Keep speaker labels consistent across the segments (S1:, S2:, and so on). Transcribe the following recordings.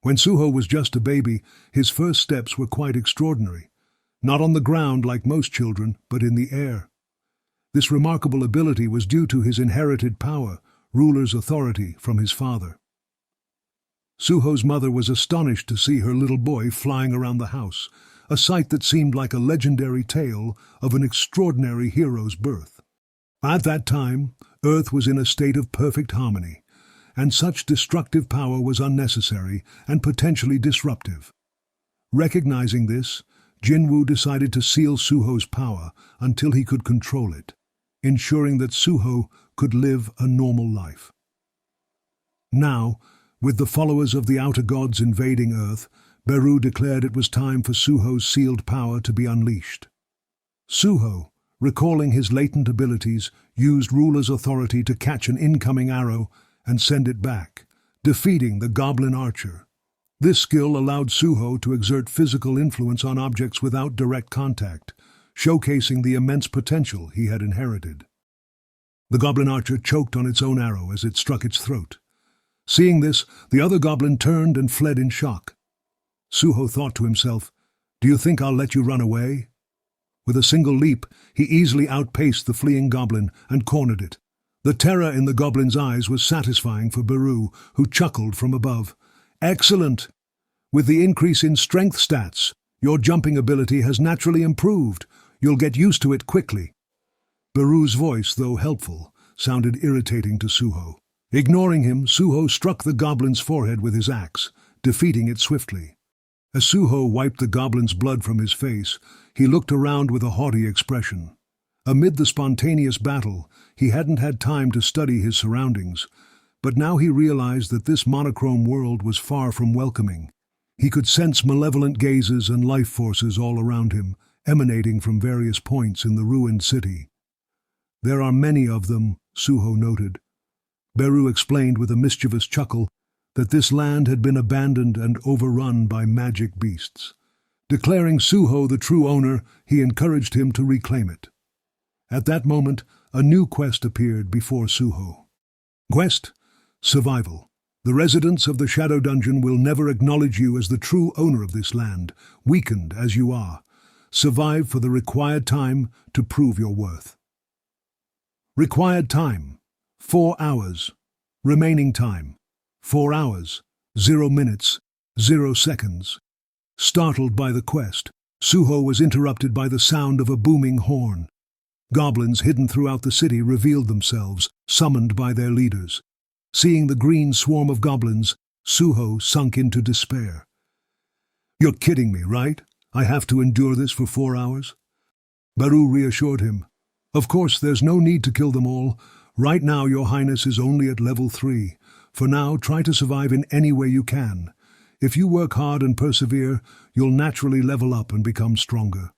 S1: When Suho was just a baby, his first steps were quite extraordinary. Not on the ground like most children, but in the air. This remarkable ability was due to his inherited power, ruler's authority, from his father. Suho's mother was astonished to see her little boy flying around the house, a sight that seemed like a legendary tale of an extraordinary hero's birth. At that time, Earth was in a state of perfect harmony, and such destructive power was unnecessary and potentially disruptive. Recognizing this, Jinwoo decided to seal Suho's power until he could control it, ensuring that Suho could live a normal life. Now, with the followers of the outer gods invading Earth, Beru declared it was time for Suho's sealed power to be unleashed. Suho, recalling his latent abilities, used ruler's authority to catch an incoming arrow and send it back, defeating the goblin archer. This skill allowed Suho to exert physical influence on objects without direct contact, showcasing the immense potential he had inherited. The goblin archer choked on its own arrow as it struck its throat. Seeing this, the other goblin turned and fled in shock. Suho thought to himself, "Do you think I'll let you run away?" With a single leap, he easily outpaced the fleeing goblin and cornered it. The terror in the goblin's eyes was satisfying for Beru, who chuckled from above. "Excellent! With the increase in strength stats, your jumping ability has naturally improved. You'll get used to it quickly." Beru's voice, though helpful, sounded irritating to Suho. Ignoring him, Suho struck the goblin's forehead with his axe, defeating it swiftly. As Suho wiped the goblin's blood from his face, he looked around with a haughty expression. Amid the spontaneous battle, he hadn't had time to study his surroundings, but now he realized that this monochrome world was far from welcoming. He could sense malevolent gazes and life forces all around him, emanating from various points in the ruined city. "There are many of them," Suho noted. Beru explained with a mischievous chuckle that this land had been abandoned and overrun by magic beasts. Declaring Suho the true owner, he encouraged him to reclaim it. At that moment, a new quest appeared before Suho. Quest: Survival. The residents of the Shadow Dungeon will never acknowledge you as the true owner of this land, weakened as you are. Survive for the required time to prove your worth. Required time: 4 hours. Remaining time: 4 hours, 0 minutes, 0 seconds. Startled by the quest, Suho was interrupted by the sound of a booming horn. Goblins hidden throughout the city revealed themselves, summoned by their leaders. Seeing the green swarm of goblins, Suho sunk into despair. "You're kidding me, right? I have to endure this for 4 hours?" Beru reassured him. "Of course, there's no need to kill them all. Right now, Your Highness is only at level 3. For now, try to survive in any way you can. If you work hard and persevere, you'll naturally level up and become stronger."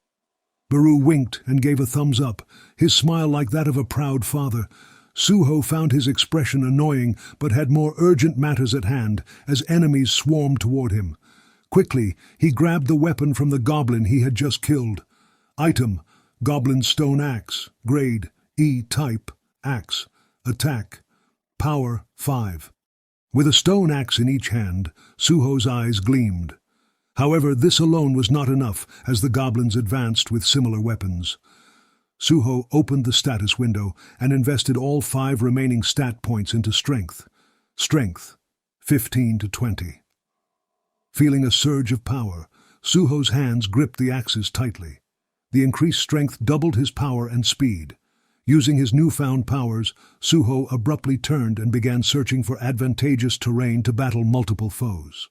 S1: Beru winked and gave a thumbs up, his smile like that of a proud father. Suho found his expression annoying, but had more urgent matters at hand as enemies swarmed toward him. Quickly, he grabbed the weapon from the goblin he had just killed. Item: Goblin Stone Axe. Grade: E Type. Axe. Attack. Power: 5. With a stone axe in each hand, Suho's eyes gleamed. However, this alone was not enough as the goblins advanced with similar weapons. Suho opened the status window and invested all 5 remaining stat points into strength. Strength: 15 to 20. Feeling a surge of power, Suho's hands gripped the axes tightly. The increased strength doubled his power and speed. Using his newfound powers, Suho abruptly turned and began searching for advantageous terrain to battle multiple foes.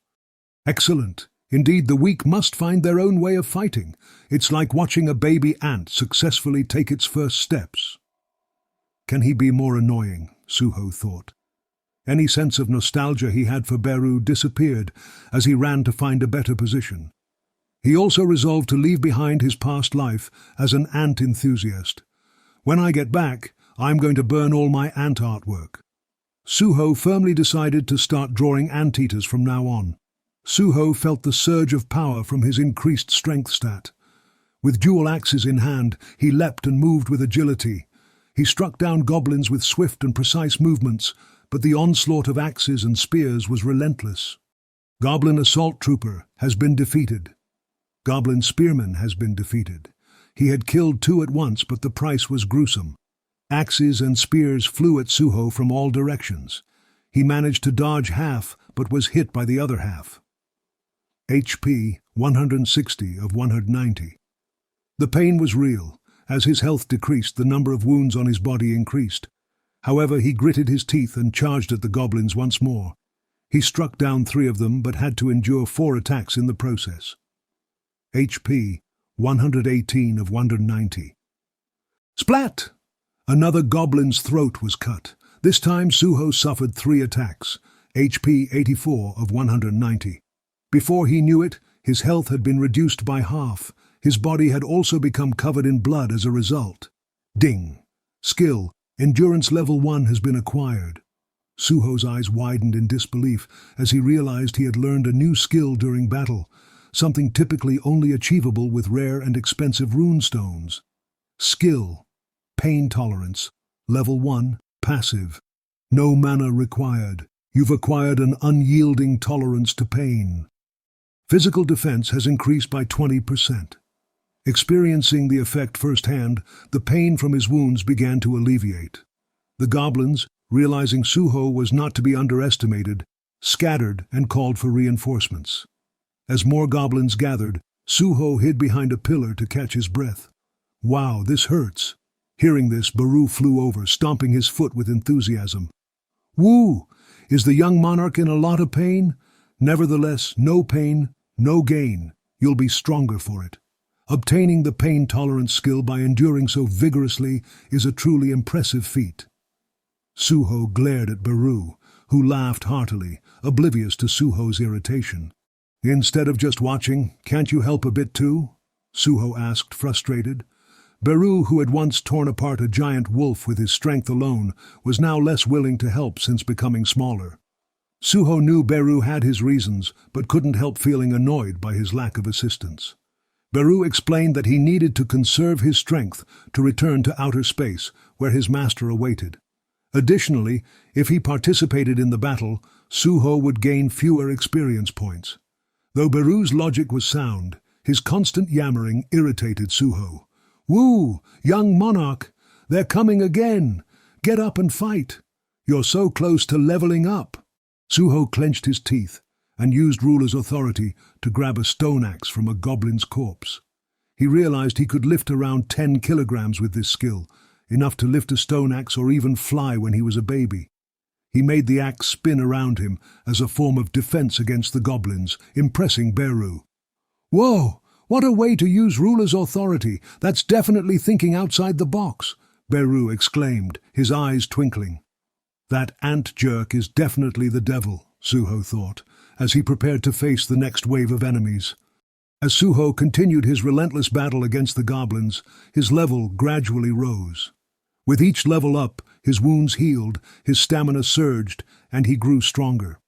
S1: Excellent! Indeed, the weak must find their own way of fighting. It's like watching a baby ant successfully take its first steps. Can he be more annoying? Suho thought. Any sense of nostalgia he had for Beru disappeared as he ran to find a better position. He also resolved to leave behind his past life as an ant enthusiast. "When I get back, I'm going to burn all my ant artwork." Suho firmly decided to start drawing anteaters from now on. Suho felt the surge of power from his increased strength stat. With dual axes in hand, he leapt and moved with agility. He struck down goblins with swift and precise movements, but the onslaught of axes and spears was relentless. Goblin assault trooper has been defeated. Goblin spearman has been defeated. He had killed 2 at once, but the price was gruesome. Axes and spears flew at Suho from all directions. He managed to dodge half, but was hit by the other half. HP 160 of 190. The pain was real. As his health decreased, the number of wounds on his body increased. However, he gritted his teeth and charged at the goblins once more. He struck down 3 of them, but had to endure 4 attacks in the process. HP 118 of 190. Splat! Another goblin's throat was cut. This time Suho suffered 3 attacks, HP 84 of 190. Before he knew it, his health had been reduced by half. His body had also become covered in blood as a result. Ding! Skill, Endurance level 1 has been acquired. Suho's eyes widened in disbelief as he realized he had learned a new skill during battle, something typically only achievable with rare and expensive runestones. Skill, Pain Tolerance, Level 1, Passive. No mana required. You've acquired an unyielding tolerance to pain. Physical defense has increased by 20%. Experiencing the effect firsthand, the pain from his wounds began to alleviate. The goblins, realizing Suho was not to be underestimated, scattered and called for reinforcements. As more goblins gathered, Suho hid behind a pillar to catch his breath. Wow, this hurts. Hearing this, Baru flew over, stomping his foot with enthusiasm. Woo! Is the young monarch in a lot of pain? Nevertheless, no pain, no gain. You'll be stronger for it. Obtaining the pain tolerance skill by enduring so vigorously is a truly impressive feat. Suho glared at Baru, who laughed heartily, oblivious to Suho's irritation. Instead of just watching, can't you help a bit too? Suho asked, frustrated. Baru, who had once torn apart a giant wolf with his strength alone, was now less willing to help since becoming smaller. Suho knew Baru had his reasons, but couldn't help feeling annoyed by his lack of assistance. Baru explained that he needed to conserve his strength to return to outer space, where his master awaited. Additionally, if he participated in the battle, Suho would gain fewer experience points. Though Baru's logic was sound, his constant yammering irritated Suho. Woo, young monarch, they're coming again. Get up and fight. You're so close to leveling up. Suho clenched his teeth and used ruler's authority to grab a stone axe from a goblin's corpse. He realized he could lift around 10 kilograms with this skill, enough to lift a stone axe or even fly when he was a baby. He made the axe spin around him as a form of defense against the goblins, impressing Beru. Whoa! What a way to use ruler's authority! That's definitely thinking outside the box, Beru exclaimed, his eyes twinkling. That ant jerk is definitely the devil, Suho thought, as he prepared to face the next wave of enemies. As Suho continued his relentless battle against the goblins, his level gradually rose. With each level up, his wounds healed, his stamina surged, and he grew stronger.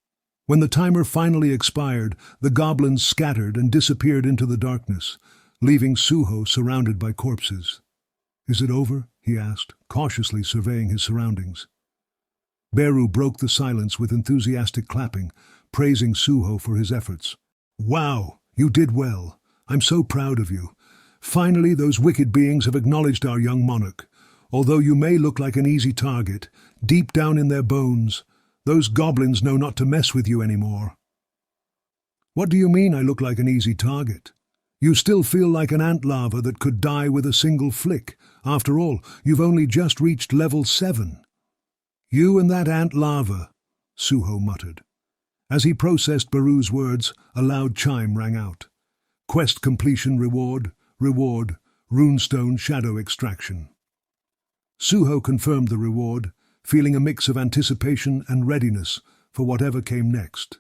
S1: When the timer finally expired, the goblins scattered and disappeared into the darkness, leaving Suho surrounded by corpses. Is it over? He asked, cautiously surveying his surroundings. Beru broke the silence with enthusiastic clapping, praising Suho for his efforts. Wow, you did well. I'm so proud of you. Finally, those wicked beings have acknowledged our young monarch. Although you may look like an easy target, deep down in their bones, those goblins know not to mess with you anymore. What do you mean I look like an easy target? You still feel like an ant larva that could die with a single flick. After all, you've only just reached level 7. You and that ant larva, Suho muttered. As he processed Baru's words, a loud chime rang out. Quest completion reward, runestone shadow extraction. Suho confirmed the reward, feeling a mix of anticipation and readiness for whatever came next.